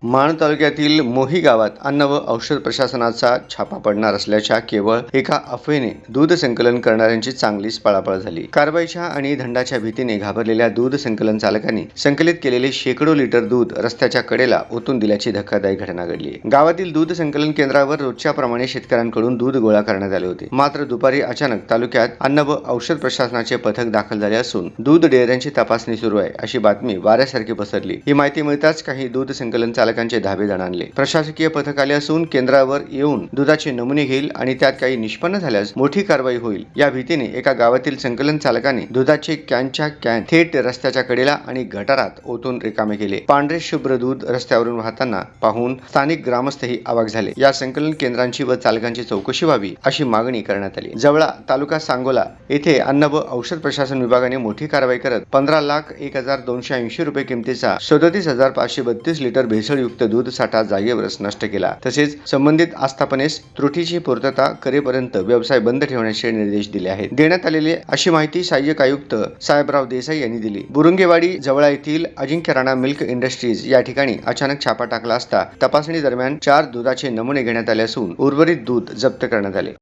माण तालुक्यातील मोही गावात अन्न व औषध प्रशासनाचा छापा पडणार असल्याच्या केवळ एका अफवेने दूध संकलन करणाऱ्यांची चांगलीच पळापळ झाली। कारवाईच्या आणि दंडाच्या भीतीने घाबरलेल्या दूध संकलन चालकांनी संकलित केलेले शेकडो लिटर दूध रस्त्याच्या कडेला ओतून दिल्याची धक्कादायक घटना घडली। गावातील दूध संकलन केंद्रावर रोजच्या प्रमाणे शेतकऱ्यांकडून दूध गोळा करण्यात आले होते। मात्र दुपारी अचानक तालुक्यात अन्न व औषध प्रशासनाचे पथक दाखल झाले असून दूध डेअऱ्यांची तपासणी सुरू आहे अशी बातमी वाऱ्यासारखी पसरली। ही माहिती मिळताच काही दूध संकलन चालकांचे धाबे दणाणले। प्रशासकीय पथक आले असून केंद्रावर येऊन दुधाचे नमुने घेईल आणि त्यात काही निष्पन्न झाल्यास मोठी कारवाई होईल या भीतीने एका गावातील संकलन चालकाने दुधाचे कॅनच्या कॅन थेट रस्त्याच्या कडेला आणि गटारात ओतून रिकामे केले। पांढरे शुभ्र दूध रस्त्यावरून वाहताना पाहून स्थानिक ग्रामस्थही अवाक झाले। या संकलन केंद्रांची व चालकांची चौकशी व्हावी अशी मागणी करण्यात आली। जवळा तालुका सांगोला येथे अन्न व औषध प्रशासन विभागाने मोठी कारवाई करत 15,01,280 रुपये किमतीचा 37,532 लिटर भेसळयुक्त दूध साठा जागेवरच नष्ट केला। तसेच संबंधित आस्थापनेस त्रुटीची पूर्तता करेपर्यंत व्यवसाय बंद ठेवण्याचे निर्देश दिले आहेत। देण्यात आलेले अशी माहिती सहाय्यक आयुक्त साहेबराव देसाई यांनी दिली। बुरुंगेवाडी जवळा येथील अजिंक्य राणा मिल्क इंडस्ट्रीज या ठिकाणी अचानक छापा टाकला असता तपासणी दरम्यान 4 दुधाचे नमुने घेण्यात आले असून उर्वरित दूध जप्त करण्यात आले।